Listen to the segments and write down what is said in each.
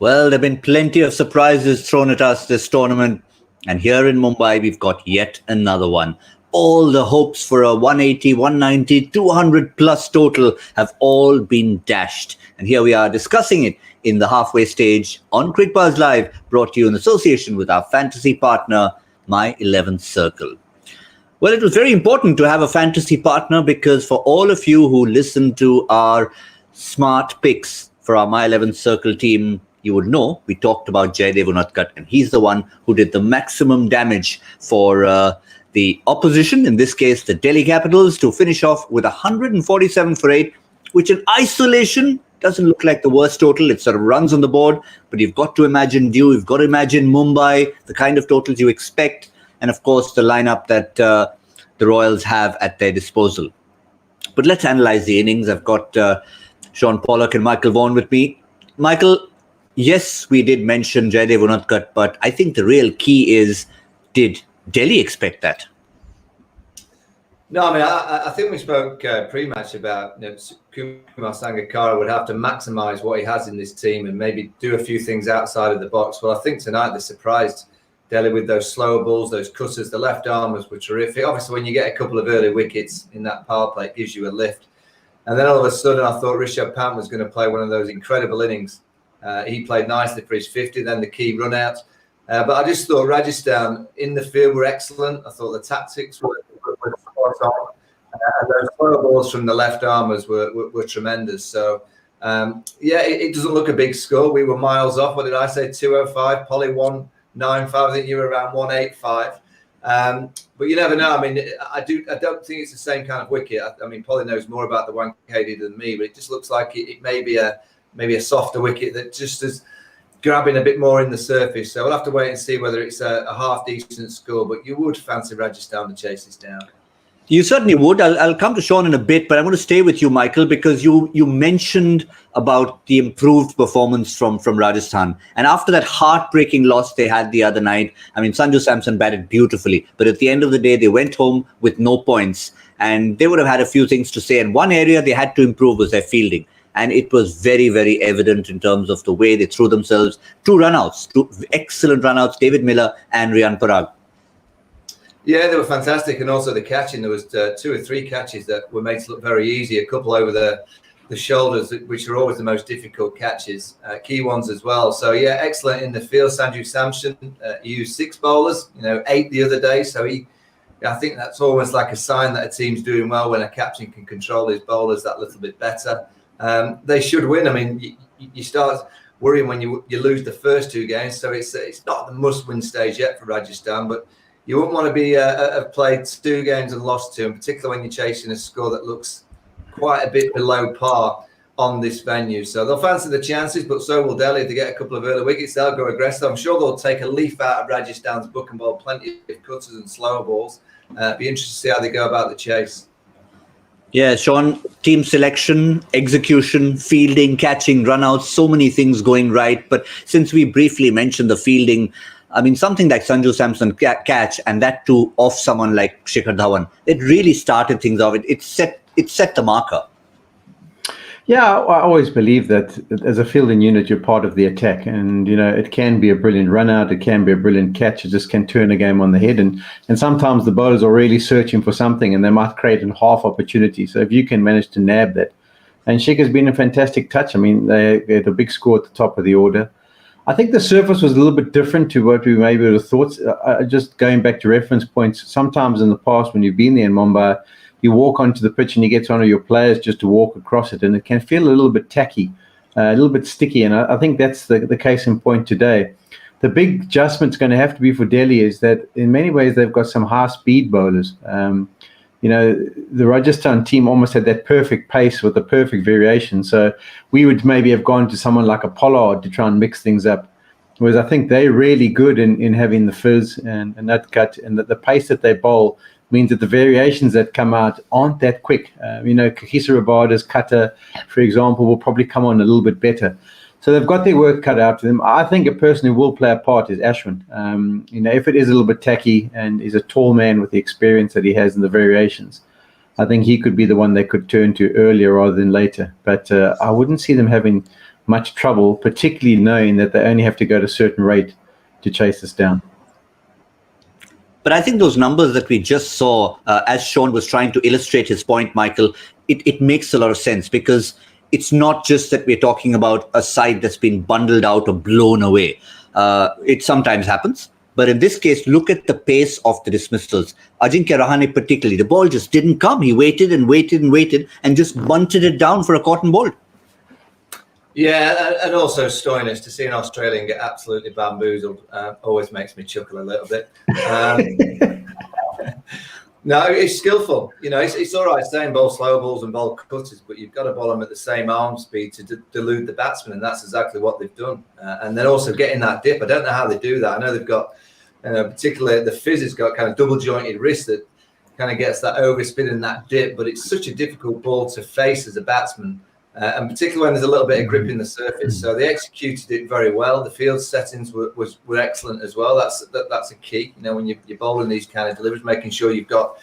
Well, there have been plenty of surprises thrown at us this tournament. And here in Mumbai, we've got yet another one. All the hopes for a 180, 190, 200 plus total have all been dashed. And here we are discussing it in the halfway stage on Cricbuzz Live, brought to you in association with our fantasy partner, My 11th Circle. Well, it was very important to have a fantasy partner because for all of you who listen to our smart picks for our My 11th Circle team, you would know we talked about Jaydev Unadkat, and he's the one who did the maximum damage for the opposition, in this case the Delhi Capitals, to finish off with 147 for 8, which in isolation doesn't look like the worst total. It sort of runs on the board, but you've got to imagine Dew, you've got to imagine Mumbai, the kind of totals you expect, and of course the lineup that the Royals have at their disposal. But let's analyze the innings. I've got Shaun Pollock and Michael Vaughan with me. Michael, yes, we did mention Jaydev Unadkat, but I think the real key is, did Delhi expect that? No, I mean, I think we spoke pre-match about Kumar Sangakkara would have to maximise what he has in this team and maybe do a few things outside of the box. Well, I think tonight they surprised Delhi with those slower balls, those cutters. The left armers were terrific. Obviously, when you get a couple of early wickets in that power play, it gives you a lift. And then all of a sudden, I thought Rishabh Pant was going to play one of those incredible innings. He played nicely for his 50, then the key run out. But I just thought Rajasthan in the field were excellent. I thought the tactics were spot on. And those slow balls from the left armers were tremendous. So, it doesn't look a big score. We were miles off. What did I say? 205. Polly 195. I think you were around 185. But you never know. I mean, I don't think it's the same kind of wicket. I mean, Polly knows more about the Wankhede than me, but it just looks like it may be a softer wicket that just is grabbing a bit more in the surface. So we'll have to wait and see whether it's a half decent score, but you would fancy Rajasthan to chase this down. You certainly would. I'll come to Shaun in a bit, but I want to stay with you, Michael, because you mentioned about the improved performance from Rajasthan. And after that heartbreaking loss they had the other night, I mean, Sanju Samson batted beautifully, but at the end of the day, they went home with no points, and they would have had a few things to say. And one area they had to improve was their fielding. And it was very, very evident in terms of the way they threw themselves. Two excellent runouts, David Miller and Riyan Parag. Yeah, they were fantastic. And also the catching, there was 2 or 3 catches that were made to look very easy. A couple over the shoulders, which are always the most difficult catches. Key ones as well. So, yeah, excellent in the field. Sanju Samson used 6 bowlers, 8 the other day. So I think that's almost like a sign that a team's doing well when a captain can control his bowlers that little bit better. They should win. I mean, you start worrying when you lose the first 2 games. So it's not the must-win stage yet for Rajasthan, but you wouldn't want to be have played 2 games and lost 2, and particularly when you're chasing a score that looks quite a bit below par on this venue. So they'll fancy the chances, but so will Delhi. If they get a couple of early wickets, they'll go aggressive. I'm sure they'll take a leaf out of Rajasthan's book and bowl plenty of cutters and slower balls. Be interested to see how they go about the chase. Yeah, Shaun, team selection, execution, fielding, catching, runouts, so many things going right. But since we briefly mentioned the fielding, I mean, something like Sanju Samson catch, and that too off someone like Shikhar Dhawan, it really started things off. It set the marker. Yeah, I always believe that as a fielding unit, you're part of the attack. And, it can be a brilliant run out. It can be a brilliant catch. It just can turn a game on the head. And sometimes the bowlers are really searching for something and they might create a half opportunity. So if you can manage to nab that. And Shikhar's been a fantastic touch. I mean, they had a big score at the top of the order. I think the surface was a little bit different to what we maybe would have thought. Just going back to reference points, sometimes in the past when you've been there in Mumbai, you walk onto the pitch and you get one of your players just to walk across it, and it can feel a little bit tacky, a little bit sticky, and I think that's the case in point today. The big adjustment's going to have to be for Delhi is that in many ways they've got some high-speed bowlers. The Rajasthan team almost had that perfect pace with the perfect variation, so we would maybe have gone to someone like a Pollard to try and mix things up, whereas I think they're really good in having the fizz and that cut, and the pace that they bowl means that the variations that come out aren't that quick. Kakisa Rabada's cutter, for example, will probably come on a little bit better. So they've got their work cut out for them. I think a person who will play a part is Ashwin. If it is a little bit tacky and is a tall man with the experience that he has in the variations, I think he could be the one they could turn to earlier rather than later. But I wouldn't see them having much trouble, particularly knowing that they only have to go at a certain rate to chase us down. But I think those numbers that we just saw, as Shaun was trying to illustrate his point, Michael, it makes a lot of sense, because it's not just that we're talking about a side that's been bundled out or blown away. It sometimes happens. But in this case, look at the pace of the dismissals. Ajinkya Rahane particularly, the ball just didn't come. He waited and waited and waited and just bunted it down for a cotton ball. Yeah, and also Stoinis, to see an Australian get absolutely bamboozled always makes me chuckle a little bit. No, he's skillful. You know, it's all right saying bowl slow balls and bowl cutters, but you've got to bowl them at the same arm speed to delude the batsman, and that's exactly what they've done. And then also getting that dip. I don't know how they do that. I know they've got, particularly the Fizz has got kind of double jointed wrist that kind of gets that overspin and that dip, but it's such a difficult ball to face as a batsman. And particularly when there's a little bit of grip in the surface. So they executed it very well. The field settings were excellent as well. That's a key. You know, when you're bowling these kind of deliveries, making sure you've got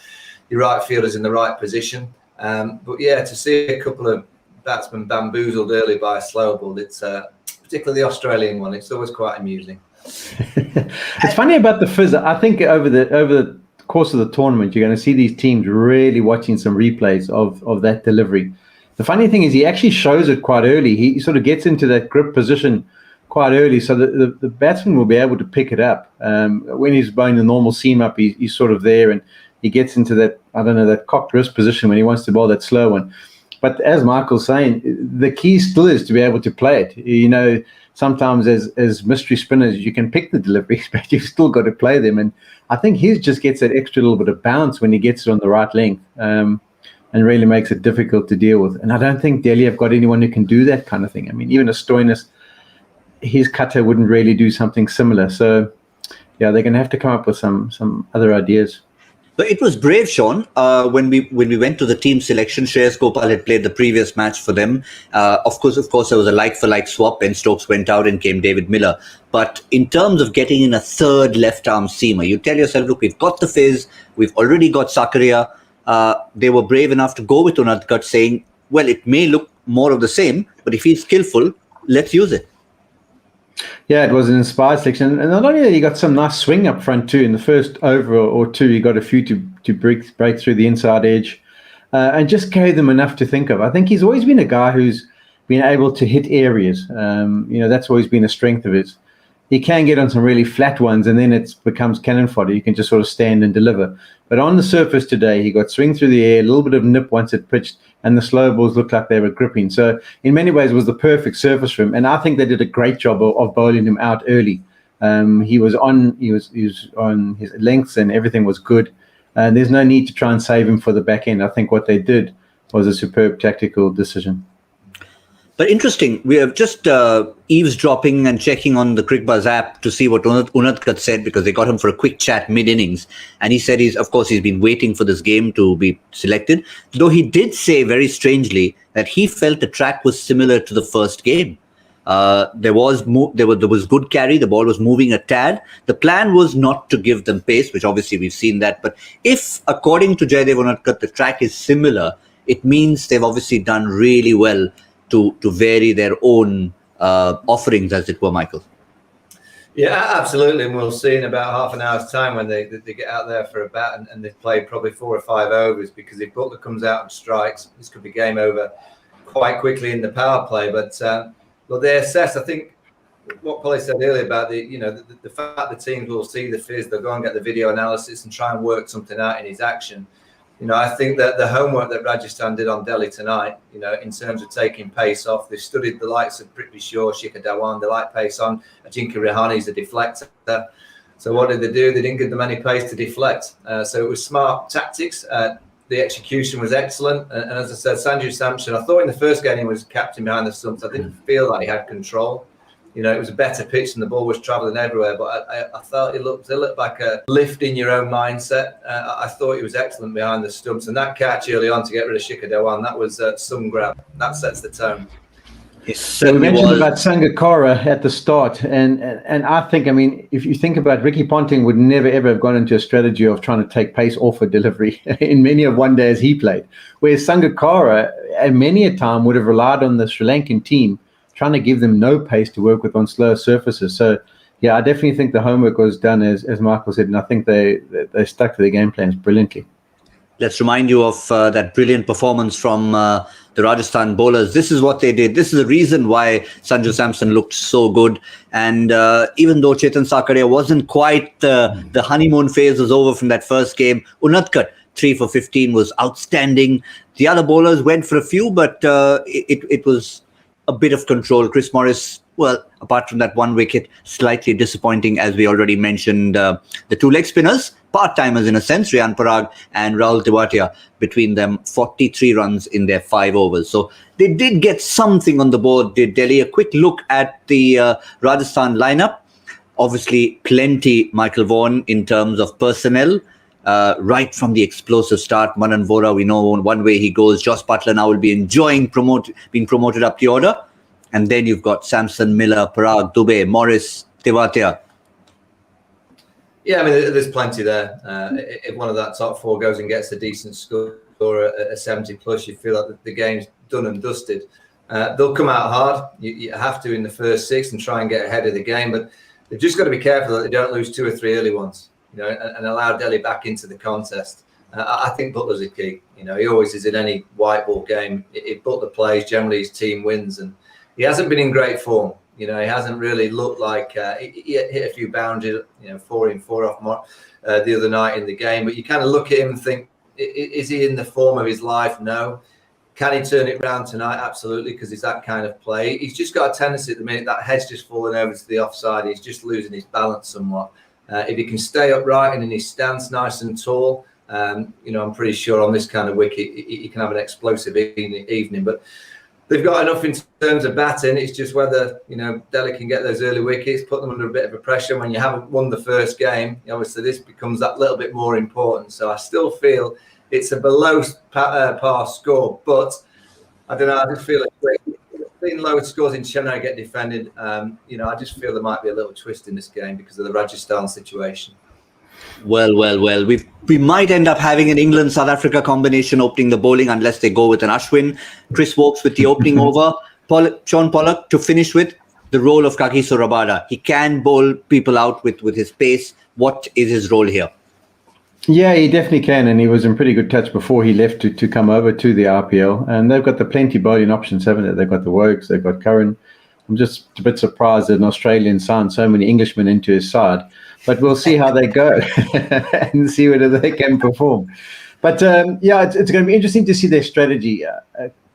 your right fielders in the right position. But yeah, to see a couple of batsmen bamboozled early by a slow ball, it's particularly the Australian one. It's always quite amusing. It's funny about the Fizz. I think over the course of the tournament, you're going to see these teams really watching some replays of that delivery. The funny thing is he actually shows it quite early. He sort of gets into that grip position quite early, so the batsman will be able to pick it up. When he's bowling the normal seam up, he's sort of there, and he gets into that, that cocked wrist position when he wants to bowl that slow one. But as Michael's saying, the key still is to be able to play it. You know, sometimes as mystery spinners, you can pick the deliveries, but you've still got to play them. And I think his just gets that extra little bit of bounce when he gets it on the right length. And really makes it difficult to deal with. And I don't think Delhi have got anyone who can do that kind of thing. I mean, even a Stoinis, his cutter wouldn't really do something similar. So, yeah, they're going to have to come up with some other ideas. But it was brave, Shaun. When we went to the team selection, Shreyas Gopal had played the previous match for them. Of course, there was a like-for-like swap. Ben Stokes went out and came David Miller. But in terms of getting in a third left-arm seamer, you tell yourself, look, we've got the Fizz, we've already got Sakaria. They were brave enough to go with Unadkat, saying, well, it may look more of the same, but if he's skillful, let's use it. Yeah, it was an inspired selection. And not only that, he got some nice swing up front too. In the first over or two, he got a few to break through the inside edge and just gave them enough to think of. I think he's always been a guy who's been able to hit areas. That's always been a strength of his. He can get on some really flat ones, and then it becomes cannon fodder. You can just sort of stand and deliver. But on the surface today, he got swing through the air, a little bit of nip once it pitched, and the slow balls looked like they were gripping. So in many ways, it was the perfect surface for him. And I think they did a great job of bowling him out early. He was on his lengths, and everything was good. And there's no need to try and save him for the back end. I think what they did was a superb tactical decision. But interesting, we are just eavesdropping and checking on the Cricbuzz app to see what Unadkat said, because they got him for a quick chat mid-innings. And he said he's been waiting for this game to be selected. Though he did say very strangely that he felt the track was similar to the first game. There was good carry. The ball was moving a tad. The plan was not to give them pace, which obviously we've seen that. But if, according to Jayadev Unadkat, the track is similar, it means they've obviously done really well to vary their own offerings, as it were, Michael. Yeah, absolutely. And we'll see in about half an hour's time when they get out there for a bat and they've played probably 4 or 5 overs, because if Butler comes out and strikes, this could be game over quite quickly in the power play. But they assess, I think, what Polly said earlier about the fact the teams will see the Fizz, they'll go and get the video analysis and try and work something out in his action. I think that the homework that Rajasthan did on Delhi tonight, in terms of taking pace off, they've studied the likes of Prithvi Shaw, Shikhar Dhawan, they like pace on. Ajinkya Rahane is a deflector. So what did they do? They didn't give them any pace to deflect. So it was smart tactics. The execution was excellent. And as I said, Sanju Samson, I thought in the first game he was captain behind the stumps. I didn't feel like he had control. It was a better pitch and the ball was travelling everywhere. But I thought it looked like a lift in your own mindset. I thought he was excellent behind the stumps. And that catch early on to get rid of Shikhar Dhawan, that was some grab. That sets the tone. So we mentioned about Sangakkara at the start. And I think, if you think about it, Ricky Ponting would never, ever have gone into a strategy of trying to take pace off a delivery in many of one days he played. Whereas Sangakkara, many a time, would have relied on the Sri Lankan team trying to give them no pace to work with on slower surfaces. So, yeah, I definitely think the homework was done, as Michael said, and I think they stuck to their game plans brilliantly. Let's remind you of that brilliant performance from the Rajasthan bowlers. This is what they did. This is the reason why Sanju Samson looked so good. And even though Chetan Sakaria wasn't quite, the honeymoon phase was over from that first game, Unatkat, 3 for 15, was outstanding. The other bowlers went for a few, but it was a bit of control. Chris Morris, well, apart from that one wicket, slightly disappointing, as we already mentioned. The two leg spinners, part-timers in a sense, Riyan Parag and Rahul Tewatia, between them 43 runs in their 5 overs. So they did get something on the board, did Delhi. A quick look at the Rajasthan lineup. Obviously, plenty Michael Vaughan in terms of personnel. Right from the explosive start, Manan Vora, we know one way he goes. Jos Buttler now will be enjoying being promoted up the order. And then you've got Samson, Miller, Parag, Dubey, Morris, Tewatia. Yeah, I mean, there's plenty there. If one of that top 4 goes and gets a decent score or a 70 plus, you feel like the game's done and dusted. They'll come out hard. You have to in the first 6 and try and get ahead of the game, but they've just got to be careful that they don't lose 2 or 3 early ones, and allow Delhi back into the contest. I think Butler's a key. He always is in any white ball game. If Butler plays, generally his team wins, and he hasn't been in great form. He hasn't really looked like he hit a few boundaries, 4 in 4 off the other night in the game. But you kind of look at him and think, is he in the form of his life? No. Can he turn it around tonight? Absolutely, because he's that kind of play. He's just got a tendency at the minute, that head's just falling over to the offside. He's just losing his balance somewhat. If he can stay upright and in his stance nice and tall, I'm pretty sure on this kind of wicket, he can have an explosive evening. But they've got enough in terms of batting. It's just whether, Delhi can get those early wickets, put them under a bit of a pressure. When you haven't won the first game, obviously this becomes that little bit more important. So I still feel it's a below par score, but I don't know. I just feel like seeing lower scores in Chennai get defended. I just feel there might be a little twist in this game because of the Rajasthan situation. Well. We might end up having an England-South Africa combination opening the bowling unless they go with an Ashwin. Chris Woakes with the opening over. Shaun Pollock to finish with the role of Kagiso Rabada. He can bowl people out with his pace. What is his role here? Yeah, he definitely can, and he was in pretty good touch before he left to come over to the RPL. And they've got the plenty bowling options, haven't they? They've got the Woakes, they've got Curran. I'm just a bit surprised that an Australian signed so many Englishmen into his side. But we'll see how they go and see whether they can perform. But, it's going to be interesting to see their strategy.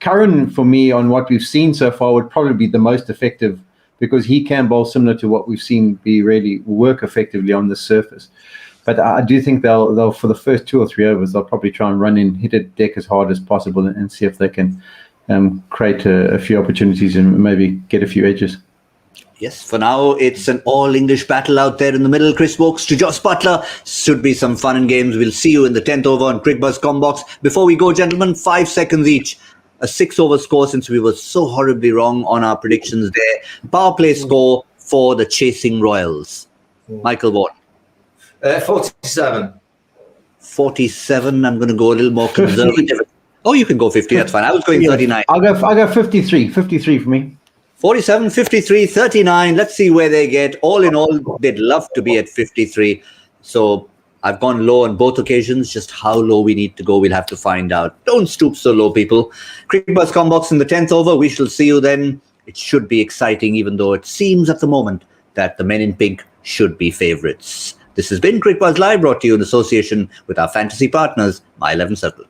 Curran, for me, on what we've seen so far, would probably be the most effective because he can bowl similar to what we've seen be really work effectively on the surface. But I do think they'll for the first 2 or 3 overs, they'll probably try and run in, hit a deck as hard as possible and see if they can create a few opportunities and maybe get a few edges. Yes, for now, it's an all-English battle out there in the middle. Chris Woakes to Jos Buttler. Should be some fun and games. We'll see you in the 10th over on Cricbuzz Combox. Before we go, gentlemen, 5 seconds each. A 6-over score since we were so horribly wrong on our predictions there. Power play score for the Chasing Royals. Michael Vaughan. 47. 47. I'm going to go a little more conservative. Oh, you can go 50. That's fine. I was going 39. I'll go 53. 53 for me. 47, 53, 39. Let's see where they get. All in all, they'd love to be at 53. So I've gone low on both occasions. Just how low we need to go, we'll have to find out. Don't stoop so low, people. Cricbuzz Combox in the 10th over. We shall see you then. It should be exciting, even though it seems at the moment that the men in pink should be favourites. This has been Cricbuzz Live, brought to you in association with our fantasy partners, My 11 Circle.